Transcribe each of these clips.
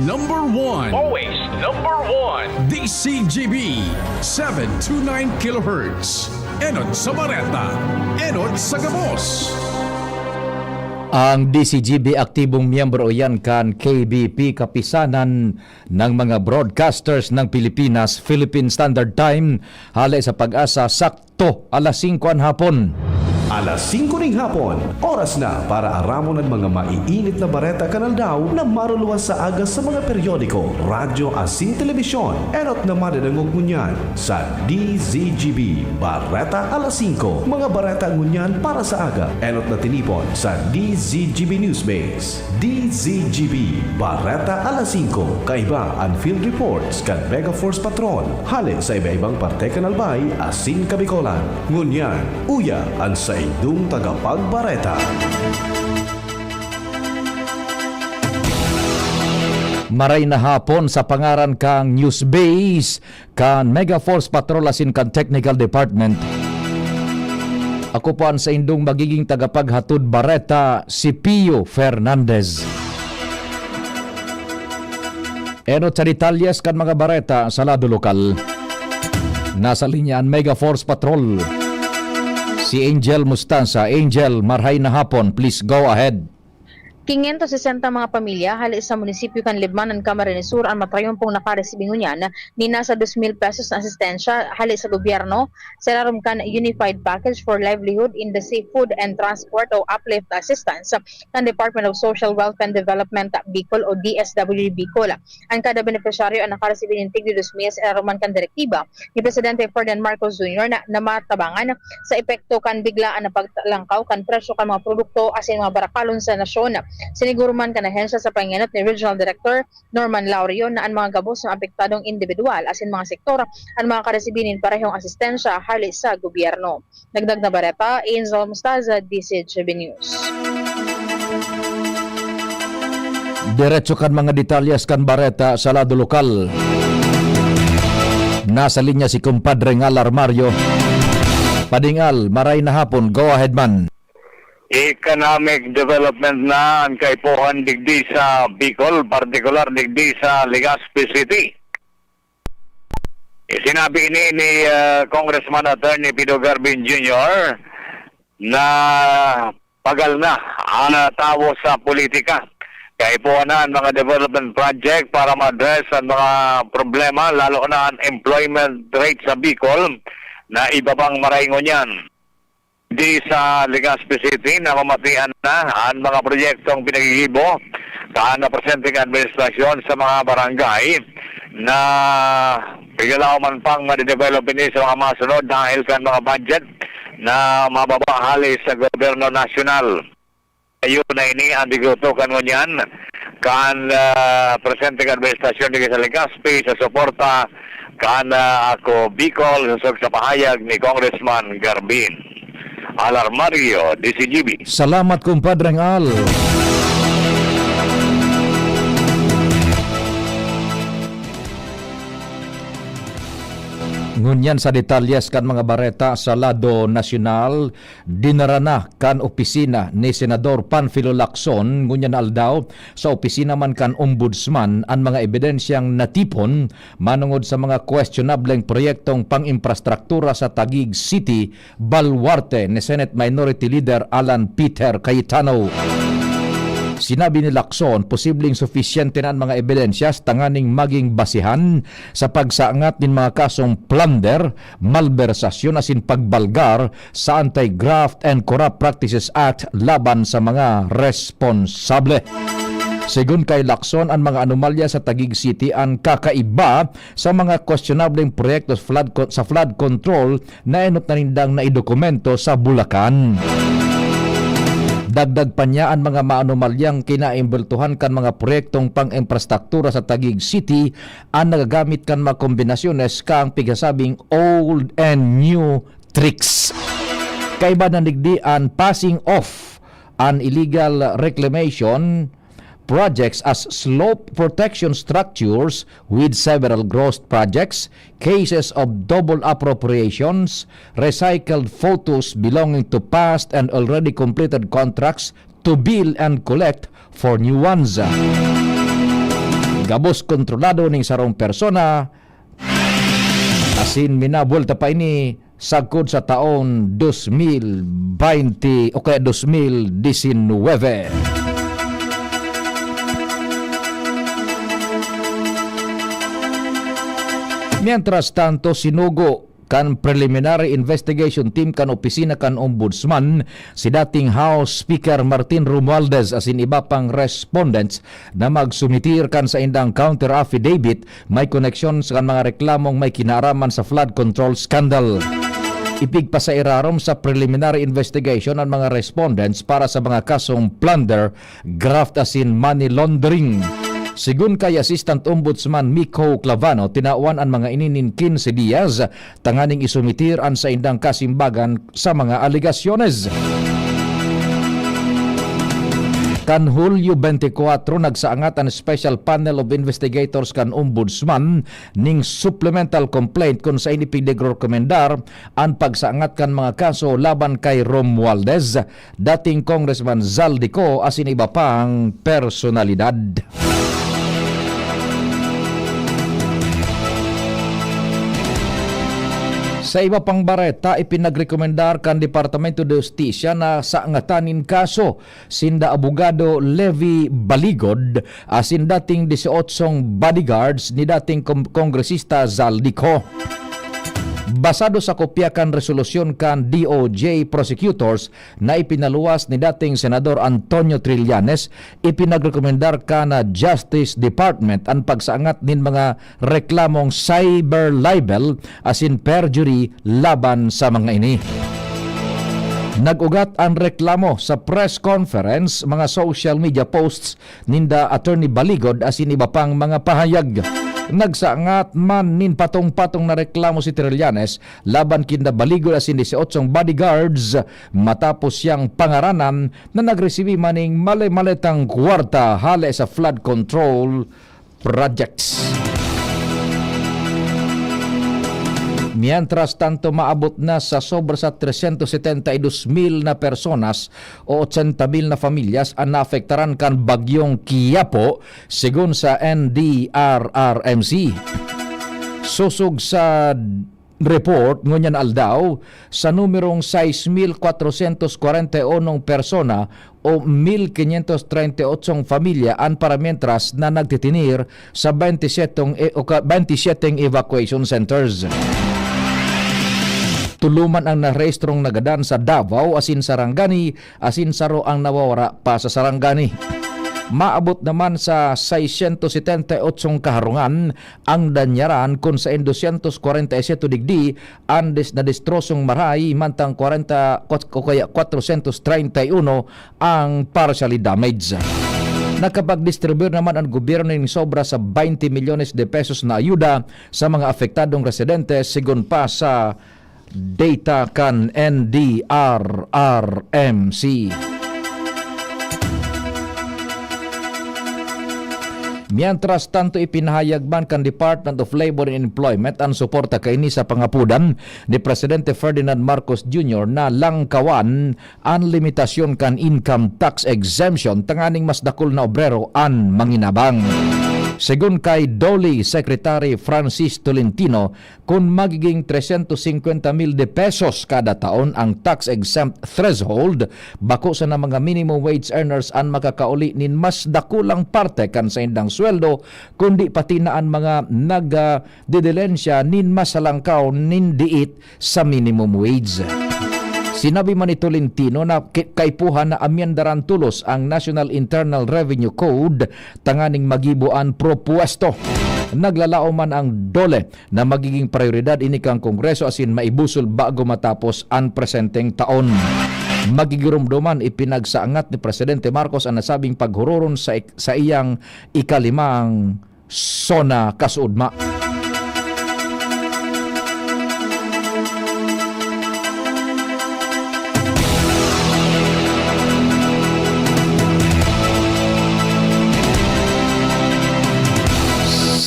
number one. Always number one. DCGB 729 kHz. Enot sa Bareta. Enot sa Gabos. Ang DCGB aktibong miyembro yan kan KBP, kapisanan ng mga broadcasters ng Pilipinas, Philippine Standard Time, halay sa Pag-asa, sakto alas 5 ang hapon. Alas 5 ring hapon, oras na para aramon ang mga maiinit na bareta kanal daw na maruluwas sa aga sa mga periodiko, radyo asin telebisyon. Enot na madadangog ngunyan sa DZGB Bareta alas 5. Mga bareta ngunyan para sa aga. Enot na tinipon sa DZGB Newsbase. DZGB Bareta alas 5. Kaiba ang field reports kan Mega Force Patrol. Hali sa iba-ibang parte kanalbay asin kabikolan. Ngunyan, uya ang sa idong tagapagbareta. Maray na hapon sa pangaran kang Newsbase, kan Mega Force Patrol asin kan Technical Department. Ako po ang sa indong magiging tagapaghatod bareta, si Pio Fernandez. Enot sa detalyes kan mga bareta sa lado lokal. Nasa linya ang Mega Force Patrol. Si Angel Mustansa. Angel, marhay na hapon. Please go ahead. 560 mga pamilya hali sa munisipyo kan Libmanan, Camarines Sur ang matrayumpong nakaresibing ngunyan ni nasa 2,000 pesos na asistensya hali sa gobyerno sa larum kan Unified Package for Livelihood in the Safe Food and Transport o Uplift Assistance kan Department of Social Welfare and Development Bicol o DSWD Bicol. Ang kada beneficiaryo ang nakaresibing ng tigdi 2,000 sa laruman kan direktiba ni Presidente Ferdinand Marcos Jr. na matabangan sa epekto kan biglaan na pagtalangkaw kan presyo kan mga produkto asin mga barakalon sa nasyon. Siniguro man kan ahensya sa panginat ni Regional Director Norman Laurio na ang mga gabos ng apektadong individual asin mga sektor ang mga karesibinin parehong asistensya hali sa gobyerno. Dagdag na bareta, Angel Mustaza, DCGB News. Diretso kan mga detalyes kan bareta sa lado lokal. Nasa linya si kumpadre Ngalar Mario. Padingal, maray na hapon. Go ahead man. Economic development na ang kaipuhan digdi sa Bicol, partikular digdi sa Legazpi City. Sinabi ini ni Congressman Attorney Pido Garbin Jr. na pagal na ang tawo sa politika. Kaipuhan na ang mga development project para ma-address ang mga problema, lalo na ang employment rate sa Bicol na ibabang maraingon yan. Di sa Legazpi City na mamatian na ang mga proyektong pinagigibo kaan na presenting administrasyon sa mga barangay na bigalaw man pang ma-develop ini sa mga masunod dahil kan mga budget na mababahali sa gobyerno nasyonal. Ayun na ini ang digutukan mo niyan kan presenting administrasyon di sa Legazpi sa suporta kan ako Bicol sa pahayag ni Congressman Garbin. Alar Mario, DCGB. Salamat kumpadre Al. Ngunyan sa detalyes kan mga bareta sa lado nasyonal, dinarana kan opisina ni Senador Panfilo Lacson, ngunyan aldaw sa opisina man kan ombudsman ang mga ebidensyang natipon manungod sa mga questionableng proyektong pang-infrastruktura sa Taguig City, Baluarte ni Senate Minority Leader Alan Peter Cayetano. Sinabi ni Lacson, posibleng sufisyente na ang mga ebidensyas tanganing maging basihan sa pagsaangat ng mga kasong plunder, malversasyon asin pagbalgar sa Anti-Graft and Corrupt Practices Act laban sa mga responsable. Sigun kay Lacson, ang mga anomalya sa Taguig City ang kakaiba sa mga questionableng proyekto sa flood control na enot na nindang naidokumento sa Bulacan. Dagdag pa niya ang mga maanomalyang kinaimbultuhan kan mga proyektong pang-infrastruktura sa Taguig City ang nagagamit kan mga kombinasyones kang pigasabing old and new tricks. Kaiba na nigdian passing off an illegal reclamation projects as slope protection structures with several gross projects, cases of double appropriations, recycled photos belonging to past and already completed contracts to bill and collect for new ones. gabos kontrolado ning sarong persona asin minabuelta pa ini sagkod sa taon 2020 o kaya 2019. Mientras tanto, sinugo kan preliminary investigation team kan opisina kan ombudsman si dating House Speaker Martin Romualdez asin iba pang respondents na magsumitir kan sa indang counter affidavit may koneksyon sa mga reklamong may kinaraman sa flood control scandal. Ipigpa sa irarom sa preliminary investigation ang mga respondents para sa mga kasong plunder, graft asin money laundering. Sigun kay Assistant Ombudsman Miko Clavano, tinawan ang mga ininin 15 Diaz, tanganing isumitir an sa indang kasimbagan sa mga aligasyones. Kan Hulyo 24, nagsaangat ang Special Panel of Investigators kan Ombudsman ning supplemental complaint kung sa inipigdig rekomendar ang pagsaangat kan mga kaso laban kay Romualdez, dating Congressman Zaldico asin iba pang personalidad. Sa iba pang bareta, ipinagrekomendar kan Departamento de Justicia na saangatanin kaso sinda abogado Levi Baligod asin dating 18 bodyguards ni dating kongresista Zaldico. Basado sa kopya kan resolusyon kan DOJ prosecutors na ipinaluwas ni dating Senador Antonio Trillanes, ipinagrekomendar ka na Justice Department ang pagsaangat nin mga reklamong cyber libel asin perjury laban sa mga ini. Nag-ugat ang reklamo sa press conference, mga social media posts ninda Attorney Baligod asin iba pang mga pahayag. Nagsaangat man nin patong-patong na reklamo si Trillanes laban kinda Baligod asin 18 bodyguards matapos siyang pangaranan na nagresibi maning mali-maletang kwarta hale sa flood control projects. Mientras tanto, maabot na sa sobra sa 372,000 na personas o 80,000 na familias ang naafektaran kan bagyong Quiapo sigun sa NDRRMC. Susog sa report ngunyan aldaw sa numerong 6,441 persona o 1,538 familia ang paramientras na nagtitinir sa 27 evacuation centers. Tuluman ang narehistrong nagadan sa Davao asin Sarangani asin saro ang nawawara pa sa Sarangani. Maabot naman sa 678 kaharungan ang danyaran kung sa 247 digdi ang na-destrosong maray mantang 431 ang partially damaged. Nakapag-distribute naman ang gobyerno ng sobra sa 20 milyones de pesos na ayuda sa mga apektadong residente sigun pa sa data kan NDRRMC. Mientras tanto, ipinahayag man kan Department of Labor and Employment ang suporta kaini sa pangapudan ni Presidente Ferdinand Marcos Jr. na langkawan ang limitasyon kan income tax exemption tanganing mas dakol na obrero ang manginabang. Segun kay DOLE Secretary Francis Tolentino, kung magiging 350,000 de pesos kada taon ang tax-exempt threshold, bako sa na mga minimum wage earners ang makakauli nin mas dakulang parte kan sa indang sweldo, kundi pati na ang mga nagdidilensya nin masalangkaw nin diit sa minimum wage. Sinabi man ni Tolentino na kaipuhan na amyandaran tulos ang National Internal Revenue Code tanganing magibuan propuesto. Naglalao man ang DOLE na magiging prioridad ini kang Kongreso asin maibusol bago matapos ang presenteng taon. Magigurumduman ipinagsaangat ni Presidente Marcos ang nasabing paghuroron sa iyang ikalimang SONA kasuudma.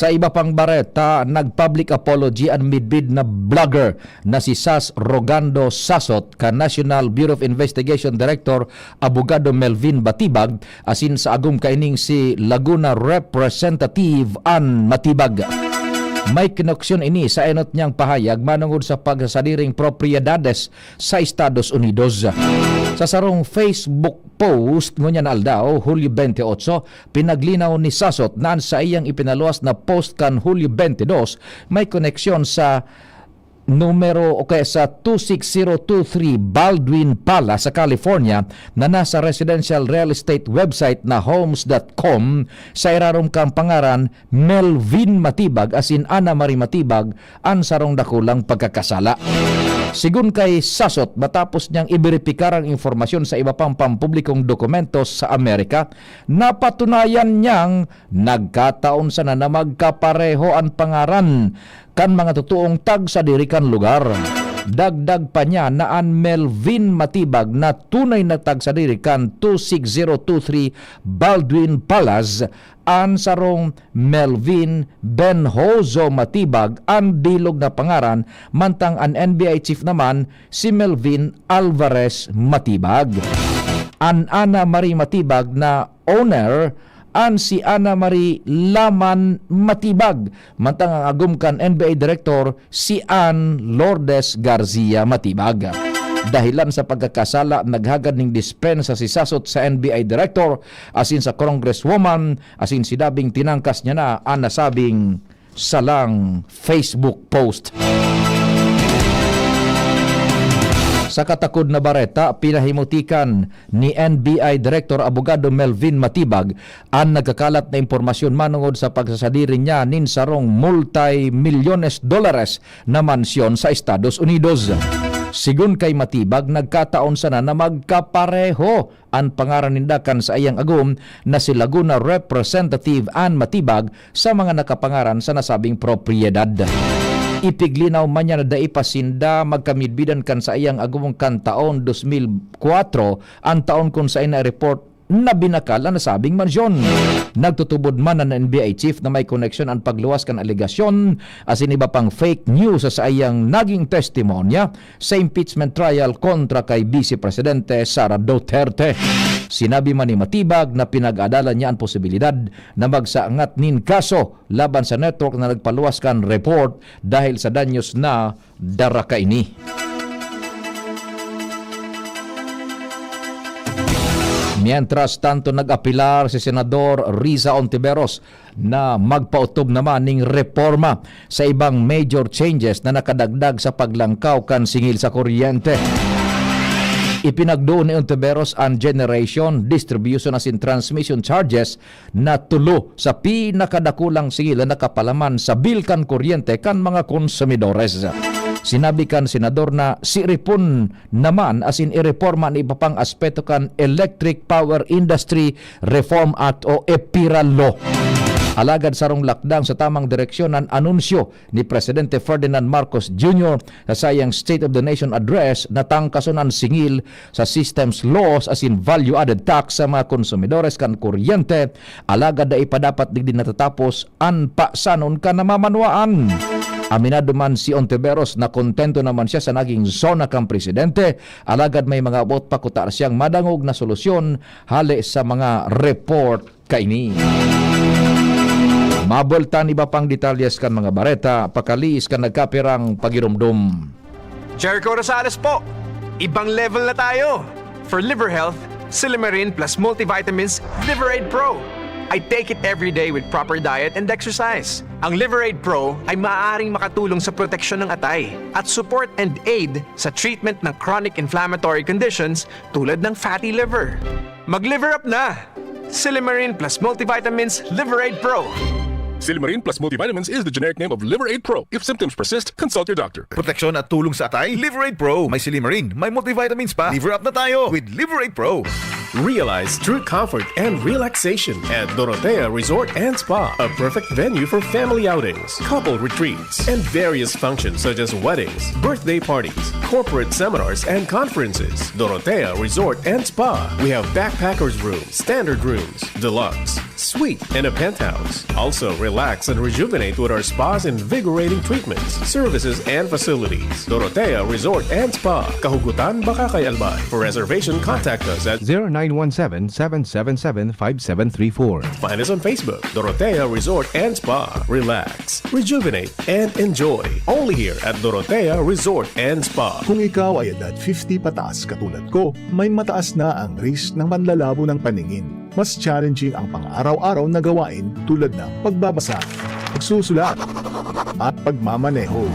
Sa iba pang bareta, nag-public apology ang midbid na vlogger na si Sas Rogando Sasot ka National Bureau of Investigation Director Abogado Melvin Batibag asin sa agum kaining si Laguna Representative Ann Matibag. May kinoksyon ini sa enot niyang pahayag manungod sa pagsasadiring propiedades sa Estados Unidos. Sa sarong Facebook post ngunyan aldaw, Hulyo 28, pinaglinaw ni Sasot na sa iyang ipinaluwas na post kan Hulyo 22 may koneksyon sa numero o kaya sa 26023 Baldwin Palace sa California na nasa residential real estate website na homes.com sa irarom kang pangaran Melvin Matibag asin Ana Marie Matibag ang sarong dakulang pagkakasala. Sigun kay Sasot, matapos niyang iberipikar ang informasyon sa iba pang pampublikong dokumentos sa Amerika, napatunayan niyang nagkataon sana na magkapareho ang pangaran kan mga totoong tag sa dirikan lugar. Dagdag pa niya na ang Melvin Matibag na tunay na tag sa dirikan 26023 Baldwin Palace ang sarong Melvin Benhozo Matibag ang bilog na pangaran, mantang ang NBI chief naman si Melvin Alvarez Matibag. An Ana Marie Matibag na owner an si Ana Marie Laman Matibag, mantang ang agumkan NBA Director si Ann Lourdes Garcia Matibag. Dahilan sa pagkakasala, naghagad ning dispensa si Sasot sa NBI Director asin sa Congresswoman asin sinabing tinangkas niya na ang nasabing salang Facebook post. Sa katakod na bareta, pinahimutikan ni NBI Director Abogado Melvin Matibag ang nagkakalat na impormasyon manungod sa pagsasadiri niya nin sarong multi-milyones dolares na mansyon sa Estados Unidos. Sigun kay Matibag, nagkataon sana na magkapareho ang pangaran nindakan sa iyang agum na si Laguna Representative Ann Matibag sa mga nakapangaran sa nasabing propiedad. Ipiglinaw man niya na daipasinda magkamidbidan kan sa iyang agumong kan taon 2004 ang taon kung sa ina report na binakal ang nasabing mansyon. Nagtutubod man ang NBI chief na may koneksyon ang pagluwas kan aligasyon asin iba pang fake news sa iyang naging testimonya sa impeachment trial kontra kay Vice Presidente Sara Duterte. Sinabi man ni Matibag na pinag-adalan niya ang posibilidad na magsaangat nin kaso laban sa network na nagpaluwas kan report dahil sa danyos na daraka ini. Mientras tanto, nag-apilar si Senador Riza Ontiveros na magpautob naman ning reforma sa ibang major changes na nakadagdag sa paglangkaw kan singil sa kuryente. Ipinagdoon ni Ontiveros ang generation, distribution as in transmission charges na tulo sa pinakadakulang singil na nakapalaman sa bil kan kuryente kan mga konsumidores. Sinabi kan senador na siripon naman as in ireforma ni iba pang aspeto kan Electric Power Industry Reform Act o EPIRA Law. Alagad sarong lakdang sa tamang direksyon ang anunsyo ni Presidente Ferdinand Marcos Jr. sa sayang State of the Nation Address na tangkason ang singil sa systems laws as in value-added tax sa mga konsumidores kan kuryente. Alagad na ipadapat din natatapos ang pasanon ka namamanwaan. Aminado man si Ontiveros na kontento naman siya sa naging zona kang presidente. Alagad may mga abot pakutar siyang madangog na solusyon hali sa mga report kaini. Mabultan iba pang detalyes kan mga bareta, pakaliis kan nagkapirang pagirumdum. Jericho Rosales po, ibang level na tayo. For liver health, Silimarin plus multivitamins Liveraid Pro. I take it every day with proper diet and exercise. Ang Liveraid Pro ay maaaring makatulong sa proteksyon ng atay at support and aid sa treatment ng chronic inflammatory conditions tulad ng fatty liver. Mag-liver up na! Silimarin plus multivitamins Liveraid Pro. Silimarin plus multivitamins is the generic name of Liveraid Pro. If symptoms persist, consult your doctor. Proteksyon at tulong sa atay, Liveraid Pro. May Silimarin, may multivitamins pa. Liver up na tayo with Liveraid Pro. Realize true comfort and relaxation at Dorotea Resort and Spa, a perfect venue for family outings, couple retreats, and various functions such as weddings, birthday parties, corporate seminars, and conferences. Dorotea Resort and Spa. We have backpackers rooms, standard rooms, deluxe, suite, and a penthouse. Also, relax and rejuvenate with our spas and invigorating treatments, services, and facilities. Dorotea Resort and Spa, Kahugutan, Bakakay, Albay. For reservation, contact us at 0917-777-5734. Find us on Facebook, Dorotea Resort and Spa. Relax, rejuvenate, and enjoy. Only here at Dorotea Resort and Spa. Kung ikaw ay edad 50 pataas katulad ko, may mataas na ang risk ng panlalabo ng paningin. Mas challenging ang pang-araw-araw na gawain tulad ng pagbabasa, pagsusulat, at pagmamaneho.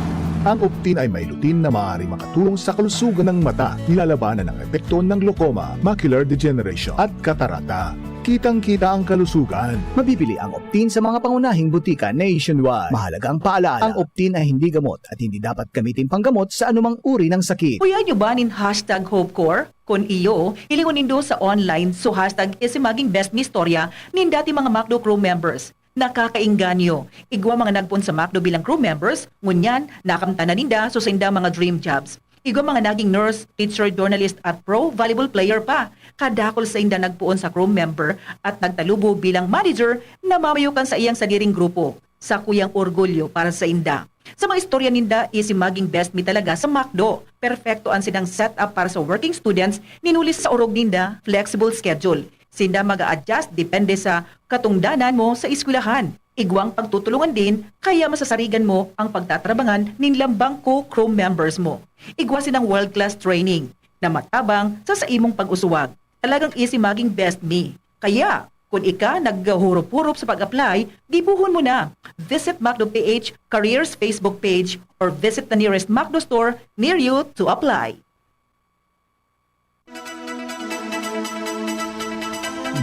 Ang Optin ay may lutin na maaari makatulong sa kalusugan ng mata, nilalabanan ang epekto ng glaucoma, macular degeneration at katarata. Kitang-kita ang kalusugan. Mabibili ang Optin sa mga pangunahing butika nationwide. Mahalagang paalala, ang Optin ay hindi gamot at hindi dapat gamitin panggamot sa anumang uri ng sakit. Kuya nyo ba nin hashtag HopeCore? Kung iyo, ilingon nindo sa online so hashtag isimaging best ni istorya nin dati mga MacDo crew members. Nakakainganyo. Igwa mga nagpun sa MacDo bilang crew members, ngunyan, nakamtanan ninda so sa inda mga dream jobs. Igwa mga naging nurse, teacher, journalist at pro volleyball player pa. Kadakol sa inda nagpuon sa crew member at nagtalubo bilang manager na mamayukan sa iyang sadiring grupo. Sa kuyang orgulyo para sa inda. Sa mga istorya ninda, isimaging best mi talaga sa MacDo. Perfecto ang sinang setup para sa working students, ninulis sa orog ninda, flexible schedule. Sinda mag-a-adjust depende sa katungdanan mo sa eskwelahan. Igwang pagtutulungan din, kaya masasarigan mo ang pagtatrabangan ninlambang co-crew members mo. Igwa sinang world-class training na matabang sa imong pag-usuwag. Talagang easy maging best me. Kaya, kung ika naghurup-hurup sa pag-apply, gibuhon mo na. Visit MacDo PH Careers Facebook page or visit the nearest MacDo store near you to apply.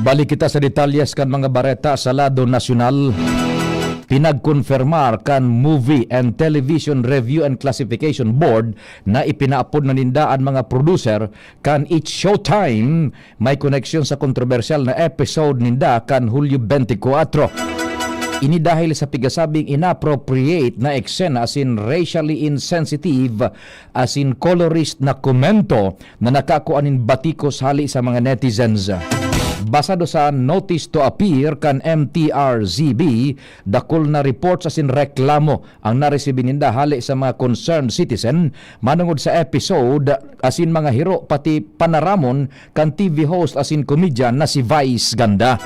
Balik kita sa detalyes kan mga bareta sa lado nasyonal. Pinagkonfirmar kan Movie and Television Review and Classification Board na ipinaapod na nindaan mga producer kan It's Showtime may koneksyon sa kontrobersyal na episode ninda kan Hulyo 24. Ini dahil sa pigasabing inappropriate na eksena as in racially insensitive as in colorist na komento na nakakuanin batikos hali sa mga netizens. Basado sa notice to appear kan MTRZB, dakol na reports as in reklamo ang naresibi ninda hali sa mga concerned citizen manungod sa episode as in mga hero pati panaramon kan TV host as in comedian na si Vice Ganda.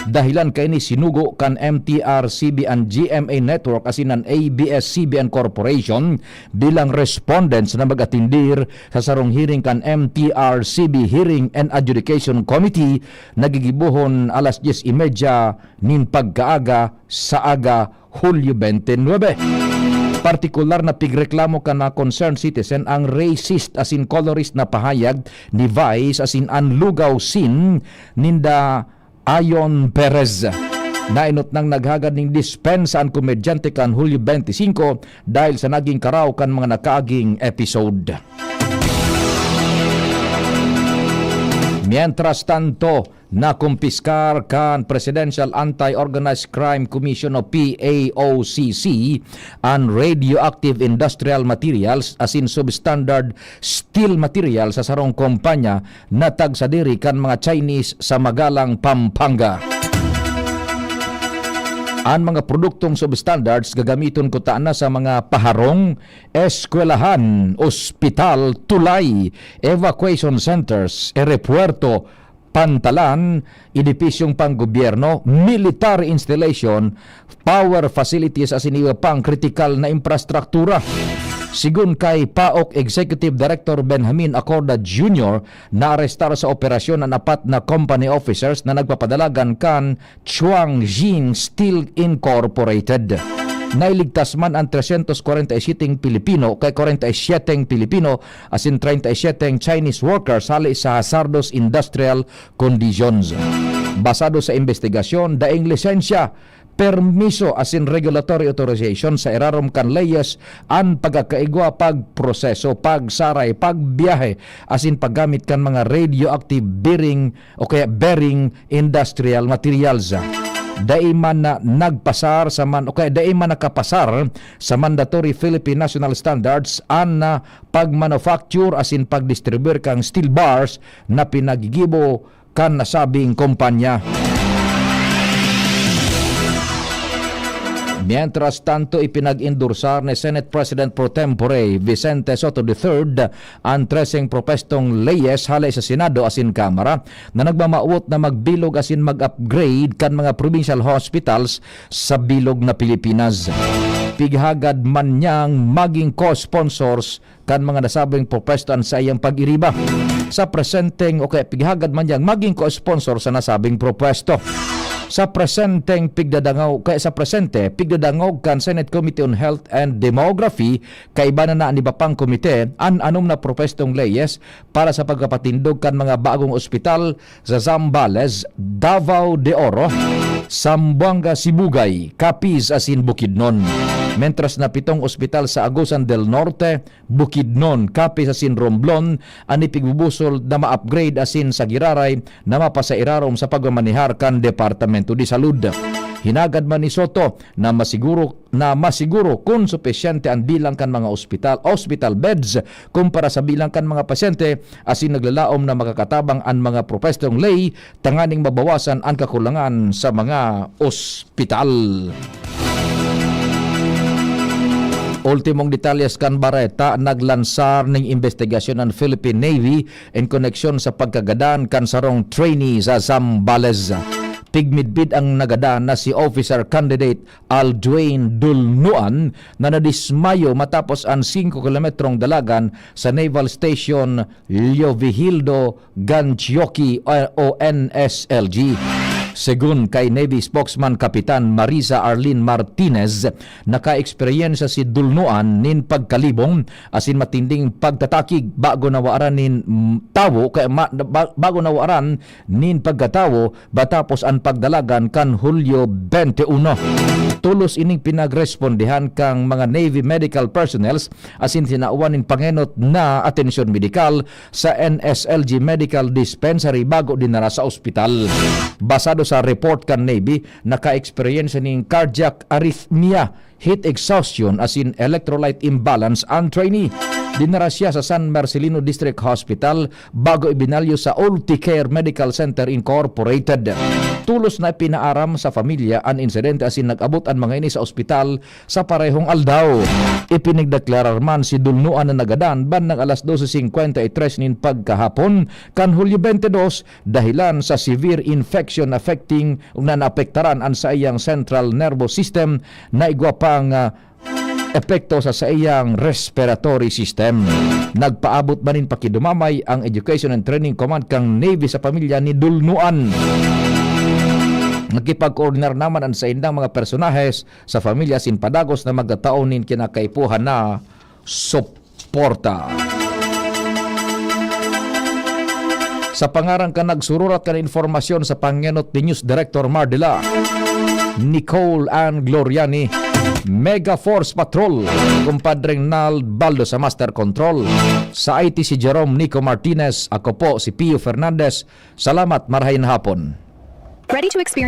Dahilan kay ni sinugo kan MTRCB and GMA Network as in an ABS-CBN Corporation bilang respondents na mag-atindir sa sarong hearing kan MTRCB Hearing and Adjudication Committee nagigibuhon alas 10:30 nin pagkaaga sa aga Hulyo 29. Partikular na pigreklamo ka na concerned citizen ang racist as in colorist na pahayag ni Vice as in anlugaw sin ninda Ayon Perez. Nainot nang naghagad ning dispensa ang komedyante kan Hulyo 25 dahil sa naging karaw kan mga nakaaging episode. Mientras tanto, nakumpiskar kan Presidential Anti-Organized Crime Commission o PAOCC ang radioactive industrial materials as in substandard steel material sa sarong kompanya na tagsadiri kan mga Chinese sa Magalang, Pampanga. Ang mga produktong substandards gagamiton ko na sa mga paharong, eskwelahan, ospital, tulay, evacuation centers, aeropuerto, pantalan, edipisyong panggobyerno, military installation, power facilities as in iba pang kritikal na infrastruktura. Sigun kay PAOK Executive Director Benjamin Acorda Jr. naarestar sa operasyon ang apat na company officers na nagpapadalagan kan Chuangjin Steel Incorporated. Nailigtas man ang 347 Pilipino kay 47 Pilipino as in 37 Chinese workers hali sa hazardous industrial conditions. Basado sa investigasyon, daing lisensya, permiso as in regulatory authorization sa irarom kan leyes ang pagkakaigwa, pagproseso, pagsaray, pagbiyahe as in paggamit kan mga radioactive bearing o kaya bearing industrial materials. Dai man na nagpasar sa man o kaya dai man nakapasar sa mandatory Philippine National Standards an na pagmanufacture as in pagdistribute kang steel bars na pinagigibo kan nasabing kumpanya. Mientras tanto, ipinag-endorsar ni Senate President Pro Tempore Vicente Soto III ang 13 propestong leyes halay sa Senado asin Kamara na nagmamauot na magbilog asin mag-upgrade kan mga provincial hospitals sa bilog na Pilipinas. Pighagad man niyang maging co-sponsors kan mga nasabing propestan sa iyang pag-iriba. Sa presenteng pighagad man niyang maging co-sponsor sa nasabing propesto. Sa presente pigdadangaw kan Senate Committee on Health and Demography kay iba na ni Bapang Komite anom na propestong leyes para sa pagkapatindog kan mga bagong ospital sa Zambales, Davao de Oro, Zamboanga, Sibugay, Capiz asin Bukidnon. Mentras na 7 ospital sa Agusan del Norte, Bukidnon, Capiz asin Romblon ani pigbubusol na ma-upgrade asin sa Giraray na mapasairarom sa pagmamanihar kan Departamento de Salud. Hinagad man ni Soto na masiguro kung supesyente ang bilang kan mga hospital beds kumpara sa bilang kan mga pasyente asin naglalaom na makakatabang ang mga propestong lay tanganing mabawasan ang kakulangan sa mga ospital. Ultimong detalles kan Bareta, naglansar ning investigasyon ng Philippine Navy in koneksyon sa pagkagadan kan sarong trainee sa Zambales. Pigmidbid ang nagadan na si Officer Candidate Aldwayne Dulnuan na nadismayo matapos ang 5 kilometrong dalagan sa Naval Station Leovigildo Ganchioki o NSLG. Segun kay Navy spokesman Kapitan Marisa Arlene Martinez, naka-eksperyensya si Dulnuan nin pagkalibong asin matinding pagtatakig bago nawaran nin pagkatawo batapos ang pagdalagan kan Hulyo 21. Tulos ining pinagrespondihan kang mga Navy medical personnels asin sinauwan nin pangenot na atensyon medikal sa NSLG Medical Dispensary bago dinara sa ospital. Basado sa report kan Navy, naka-experience ning cardiac arrhythmia, heat exhaustion asin electrolyte imbalance ang trainee. Dinara siya sa San Marcelino District Hospital bago ibinalyo sa Ulticare Medical Center Incorporated. Tulos na pinaaram sa familia ang insidente asin nag-abot ang mga ini sa ospital sa parehong aldaw. Ipinigdeklarar man si Dulnuan na nagadan bandang alas 12:53 nin pagkahapon kan Hulyo 22 dahilan sa severe infection affecting na naapektaran ang sa iyang central nervous system na igwa pang epekto sa iyang respiratory system. Nagpaabot man nin pakidumamay ang Education and Training Command kang Navy sa pamilya ni Dulnuan. Nagkipag-coordinar naman ang sa indang mga personahes sa pamilya sin padagos na magkataon nin kinakaipuhan na suporta. Sa pangarang ka nagsururat ka na informasyon sa Pangenot ni News Director Mardila Nicole Ann Gloriani, Mega Force Patrol, kumpadring Nal Baldo sa Master Control. Sa IT si Jerome Nico Martinez, ako po si Pio Fernandez. Salamat, marahay na hapon. Ready to experience